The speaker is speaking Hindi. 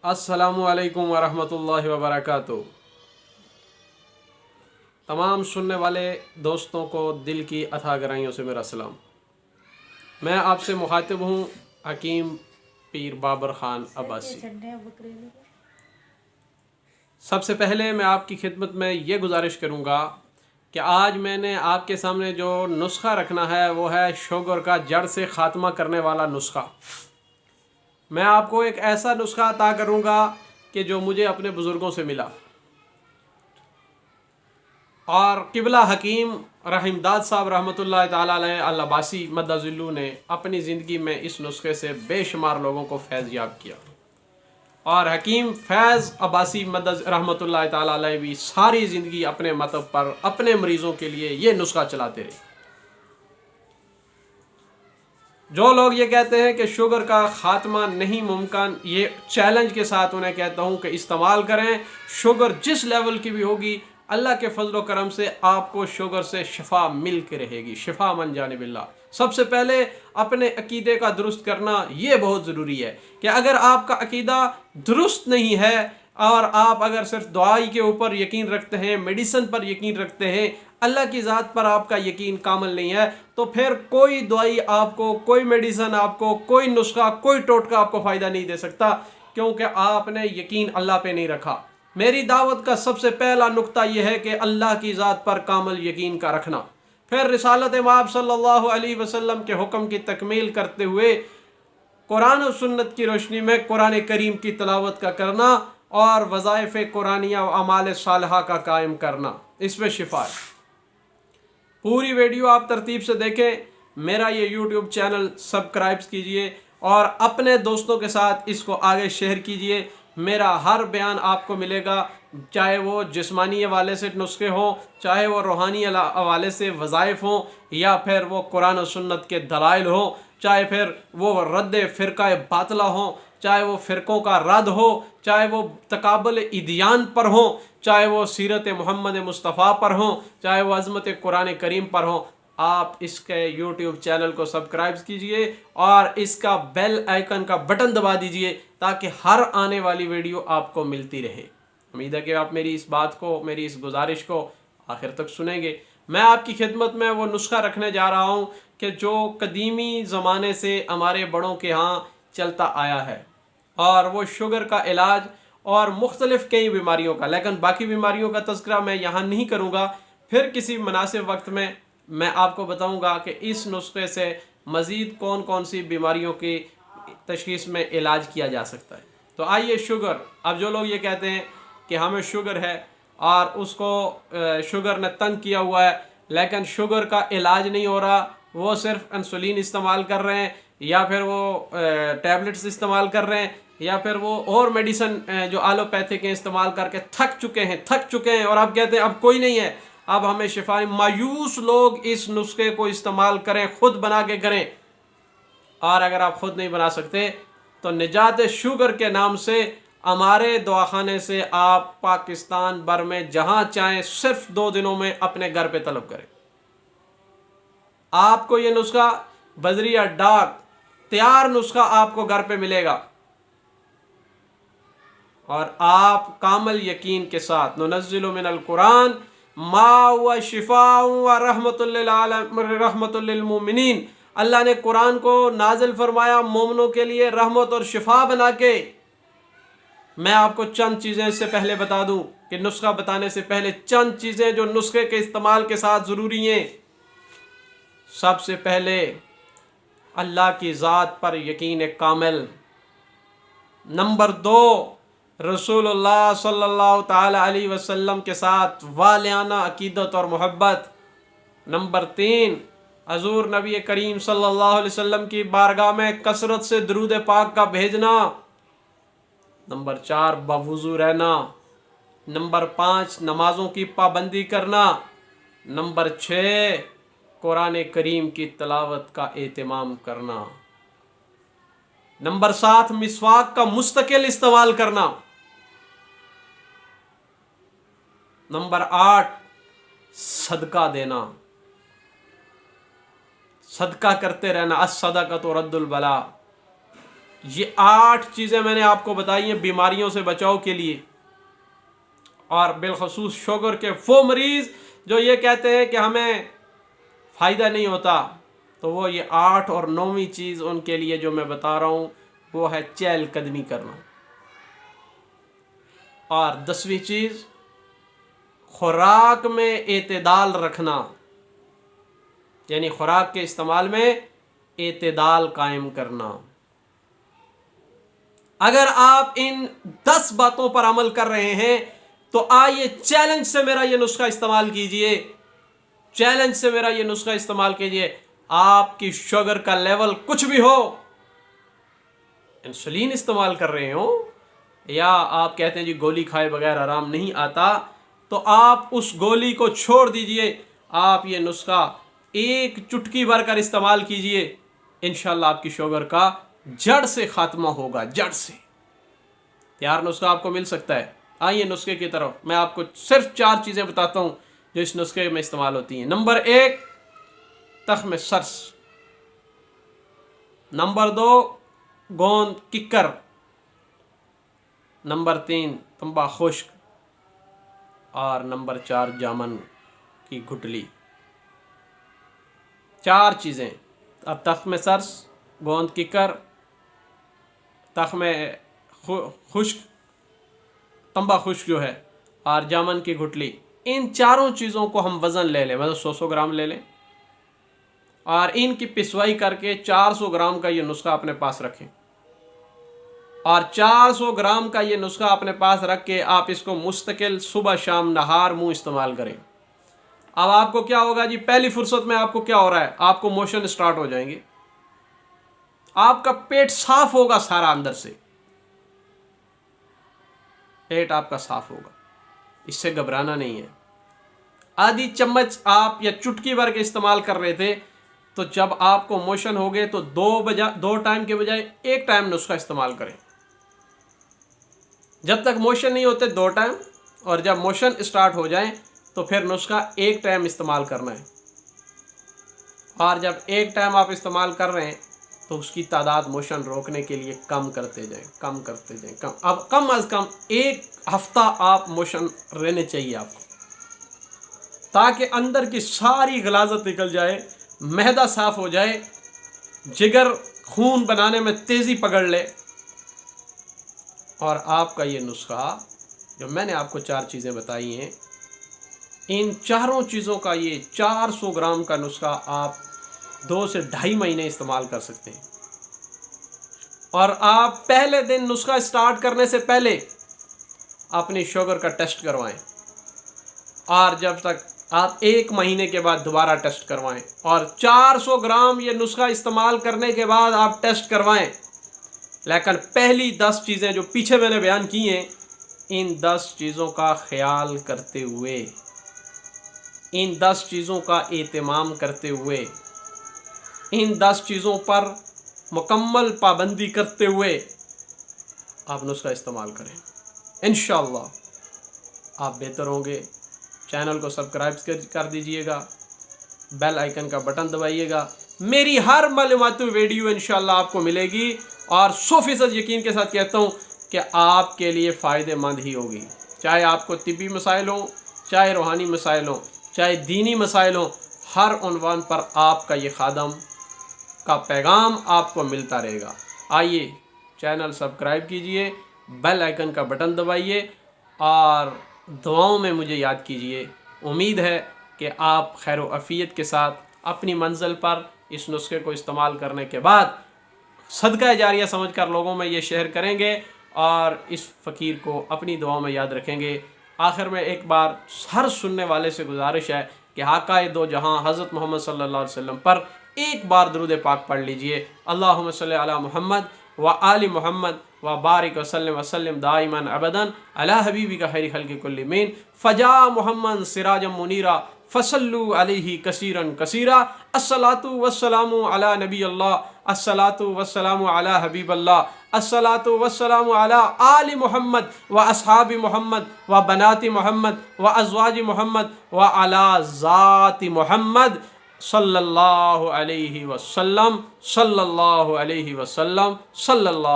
अस्सलामुअलैकुम वरहमतुल्लाहि वबरकातुहू। तमाम सुनने वाले दोस्तों को दिल की अथाह गहराइयों से मेरा सलाम। मैं आपसे मुखातिब हूँ हकीम पीर बाबर ख़ान अब्बासी। सबसे पहले मैं आपकी खिदमत में ये गुजारिश करूँगा कि आज मैंने आपके सामने जो नुस्खा रखना है वो है शुगर का जड़ से ख़ात्मा करने वाला नुस्खा। मैं आपको एक ऐसा नुस्खा अता करूँगा कि जो मुझे अपने बुज़ुर्गों से मिला और किबला हकीम रहीमदाद साहब रहमतुल्लाह ताला अलैह अल अब्बासी मद्दज़िल्लु ने अपनी ज़िंदगी में इस नुस्खे से बेशुमार लोगों को फैज़ याब किया। और हकीम फैज़ अब्बासी मद्दज़ रहमतुल्लाह ताला अलैह भी सारी ज़िंदगी अपने मतलब पर अपने मरीज़ों के लिए ये नुस्खा चलाते रहे। जो लोग ये कहते हैं कि शुगर का ख़ात्मा नहीं मुमकिन, ये चैलेंज के साथ उन्हें कहता हूँ कि इस्तेमाल करें। शुगर जिस लेवल की भी होगी, अल्लाह के फजल करम से आपको शुगर से शिफा मिल के रहेगी। शिफा मन जाने बिल्ला। सबसे पहले अपने अकीदे का दुरुस्त करना ये बहुत ज़रूरी है कि अगर आपका अकीदा दुरुस्त नहीं है और आप अगर सिर्फ दुआई के ऊपर यकीन रखते हैं, मेडिसिन पर यकीन रखते हैं, अल्लाह की ज़ात पर आपका यकीन कामिल नहीं है, तो फिर कोई दवाई आपको, कोई मेडिसिन आपको, कोई नुस्खा, कोई टोटका आपको फ़ायदा नहीं दे सकता, क्योंकि आपने यकीन अल्लाह पे नहीं रखा। मेरी दावत का सबसे पहला नुक्ता यह है कि अल्लाह की ज़ात पर कामिल यकीन का रखना। फिर रिसालत माब सल्लल्लाहु अलैहि वसल्लम के हुक्म की तकमील करते हुए कुरान और सुन्नत की रोशनी में कुरान करीम की तिलावत का करना और वज़ाइफ़ कुरानिया व अमाल सालहा का कायम करना, इसमें शिफा है। पूरी वीडियो आप तरतीब से देखें। मेरा ये यूट्यूब चैनल सब्सक्राइब कीजिए और अपने दोस्तों के साथ इसको आगे शेयर कीजिए। मेरा हर बयान आपको मिलेगा, चाहे वो जिस्मानी हवाले से नुस्खे हों, चाहे वो रूहानी हवाले से वज़ाइफ़ हों, या फिर वो कुरान और सुन्नत के दलाइल हों, चाहे फिर वो रद्द फ़िरका बातिला हों, चाहे वो फ़िरक़ों का रद्द हो, चाहे वो तकाबुल इदियान पर हो, चाहे वो सीरत मोहम्मद मुस्तफ़ा पर हो, चाहे वो अज़मत कुरान करीम पर हो। आप इसके यूट्यूब चैनल को सब्सक्राइब कीजिए और इसका बेल आइकन का बटन दबा दीजिए ताकि हर आने वाली वीडियो आपको मिलती रहे। उम्मीद है कि आप मेरी इस बात को, मेरी इस गुजारिश को आखिर तक सुनेंगे। मैं आपकी खिदमत में वो नुस्खा रखने जा रहा हूँ कि जो कदीमी ज़माने से हमारे बड़ों के यहाँ चलता आया है, और वो शुगर का इलाज और मुख्तलिफ़ कई बीमारियों का, लेकिन बाकी बीमारियों का तज़किरा मैं यहाँ नहीं करूँगा। फिर किसी मुनासिब वक्त में मैं आपको बताऊँगा कि इस नुस्खे से मज़ीद कौन कौन सी बीमारियों की तशख़ीस में इलाज किया जा सकता है। तो आइए, शुगर। अब जो लोग ये कहते हैं कि हमें शुगर है और उसको शुगर ने तंग किया हुआ है, लेकिन शुगर का इलाज नहीं हो रहा, वो सिर्फ इंसुलिन इस्तेमाल कर रहे हैं, या फिर वो टैबलेट्स इस्तेमाल कर रहे हैं, या फिर वो और मेडिसिन जो एलोपैथिक हैं इस्तेमाल करके थक चुके हैं और अब कहते हैं अब कोई नहीं है, अब हमें शिफा। मायूस लोग इस नुस्खे को इस्तेमाल करें, खुद बना के करें। और अगर आप खुद नहीं बना सकते तो निजात शुगर के नाम से हमारे दवाखाने से आप पाकिस्तान भर में जहां चाहें सिर्फ 2 दिनों में अपने घर पे तलब करें। आपको ये नुस्खा बजरिया डाक तैयार नुस्खा आपको घर पे मिलेगा और आप कामिल यकीन के साथ नुनज़्ज़िलु मिनल कुरान मा हुवा शिफ़ाउ व रहमतुल लिल मुमिनीन। अल्लाह ने कुरान को नाजिल फरमाया मोमिनों के लिए रहमत और शिफा बना के। मैं आपको चंद चीज़ें इससे पहले बता दूं कि नुस्खा बताने से पहले चंद चीज़ें जो नुस्खे के इस्तेमाल के साथ ज़रूरी हैं। सबसे पहले अल्लाह की ज़ात पर यकीन कामिल। नंबर 2, रसूलुल्लाह सल्लल्लाहु ताला अलैहि वसल्लम के साथ वालियाना अकीदत और मोहब्बत। नंबर 3, हजूर नबी करीम सल्लल्लाहु अलैहि वसल्लम की बारगाह में कसरत से दरूद पाक का भेजना। नंबर 4, बवुज़ू रहना। नंबर 5, नमाजों की पाबंदी करना। नंबर 6, कुरान करीम की तिलावत का एहतमाम करना। नंबर 7, मिसवाक का मुस्तकिल इस्तेमाल करना। नंबर 8, सदका देना, सदका करते रहना। अस्सदक़तु रद्दुल बला। ये 8 चीज़ें मैंने आपको बताई हैं बीमारियों से बचाव के लिए, और बिलखसूस शुगर के वो मरीज़ जो ये कहते हैं कि हमें फ़ायदा नहीं होता, तो वो ये 8 और 9वीं चीज़ उनके लिए जो मैं बता रहा हूँ वो है चहलकदमी करना। और 10वीं चीज़ खुराक में एतदाल रखना, यानी खुराक के इस्तेमाल में एतदाल कायम करना। अगर आप इन 10 बातों पर अमल कर रहे हैं तो आइए चैलेंज से मेरा ये नुस्खा इस्तेमाल कीजिए, चैलेंज से मेरा ये नुस्खा इस्तेमाल कीजिए। आपकी शुगर का लेवल कुछ भी हो, इंसुलिन इस्तेमाल कर रहे हो या आप कहते हैं जी गोली खाए बगैर आराम नहीं आता, तो आप उस गोली को छोड़ दीजिए। आप ये नुस्खा एक चुटकी भर कर इस्तेमाल कीजिए, इंशाल्लाह आपकी शुगर का जड़ से खात्मा होगा, जड़ से। तैयार नुस्खा आपको मिल सकता है। आइए नुस्खे की तरफ। मैं आपको सिर्फ 4 चीज़ें बताता हूँ जो इस नुस्खे में इस्तेमाल होती हैं। नंबर 1 तख्म सरस, नंबर 2 गोंद किक्कर, नंबर 3 तंबा खुश्क, और नंबर 4 जामन की गुठली। 4 चीज़ें। अब तख्म सरस, गोंद किक्कर, तख्म खुश्क, तंबा खुश्क जो है, और जामन की गुठली, इन चारों चीज़ों को हम वज़न ले लें, मतलब 100 ग्राम ले लें, और इनकी पिसवाई करके 400 ग्राम का ये नुस्खा अपने पास रखें। और 400 ग्राम का ये नुस्खा अपने पास रख के आप इसको मुस्तकिल सुबह शाम नहार मुंह इस्तेमाल करें। अब आपको क्या होगा जी, पहली फुर्सत में आपको क्या हो रहा है, आपको मोशन स्टार्ट हो जाएंगे, आपका पेट साफ होगा, सारा अंदर से पेट आपका साफ होगा, इससे घबराना नहीं है। आधी चम्मच आप या चुटकी भर के इस्तेमाल कर रहे थे, तो जब आपको मोशन हो गए तो 2 टाइम के बजाय 1 टाइम नुस्खा इस्तेमाल करें। जब तक मोशन नहीं होते 2 टाइम, और जब मोशन स्टार्ट हो जाए तो फिर नुस्खा 1 टाइम इस्तेमाल करना है। और जब 1 टाइम आप इस्तेमाल कर रहे हैं तो उसकी तादाद मोशन रोकने के लिए कम करते जाएं, कम करते जाएं, कम। अब कम अज़ कम 1 हफ्ता आप मोशन रहने चाहिए आपको, ताकि अंदर की सारी गलाजत निकल जाए, मैदा साफ हो जाए, जिगर खून बनाने में तेज़ी पकड़ ले, और आपका ये नुस्खा जो मैंने आपको 4 चीज़ें बताई हैं, इन चारों चीज़ों का ये 400 ग्राम का नुस्खा आप 2 से 2.5 महीने इस्तेमाल कर सकते हैं। और आप पहले दिन नुस्खा स्टार्ट करने से पहले अपनी शुगर का टेस्ट करवाएं, और जब तक आप 1 महीने के बाद दोबारा टेस्ट करवाएं, और 400 ग्राम ये नुस्खा इस्तेमाल करने के बाद आप टेस्ट करवाएं। लेकिन पहली 10 चीज़ें जो पीछे मैंने बयान की हैं, इन 10 चीज़ों का ख्याल करते हुए, इन 10 चीज़ों का एहतमाम करते हुए, इन 10 चीज़ों पर मुकम्मल पाबंदी करते हुए आप नुस्खा इस्तेमाल करें। इंशाअल्लाह आप बेहतर होंगे। चैनल को सब्सक्राइब कर दीजिएगा, बेल आइकन का बटन दबाइएगा। मेरी हर मालूमाती वीडियो इंशाअल्लाह आपको मिलेगी, और 100% यकीन के साथ कहता हूँ कि आपके लिए फ़ायदेमंद ही होगी। चाहे आपको तिब्बी मसाइल हों, चाहे रूहानी मसाइल हों, चाहे दीनी मसाइल हों, हर उन्वान पर आपका ये खादम का पैगाम आपको मिलता रहेगा। आइए चैनल सब्सक्राइब कीजिए, बेल आइकन का बटन दबाइए, और दुआओं में मुझे याद कीजिए। उम्मीद है कि आप खैर व आफियत के साथ अपनी मंजिल पर इस नुस्खे को इस्तेमाल करने के बाद सदका जारिया समझकर लोगों में ये शेयर करेंगे, और इस फ़कीर को अपनी दुआओं में याद रखेंगे। आखिर में एक बार हर सुनने वाले से गुजारिश है कि आकाए दो जहां हज़रत मोहम्मद सल्लल्लाहु अलैहि वसल्लम पर एक बार दुरूद पाक पढ़ लीजिए। अल्लाहुम्मा सल्लि अला मुहम्मद व आलि मुहम्मद व बारिक वसल्लिम वसल्लिम दाइमन अबदन अला हबीबिका खैरि खल्क़ि कुल्लि मीन फ़जा मुहम्मद सिराजम मुनीरा फ़सल्लु अलैहि कसीरन कसीरा। अस्सलातु वस्सलामु अला नबी अल्लाह, अस्सलातु वस्सलामु अला हबीब अल्लाह, अस्सलातु वस्सलामु अला आलि मुहम्मद व अस्हाबि मुहम्मद व बनाति मुहम्मद व अज़वाजि मुहम्मद व अला ज़ाति मुहम्मद सल्लल्लाहु अलैहि वसल्लम, सल्लल्लाहु अलैहि वसल्लम, सल्लल्लाहु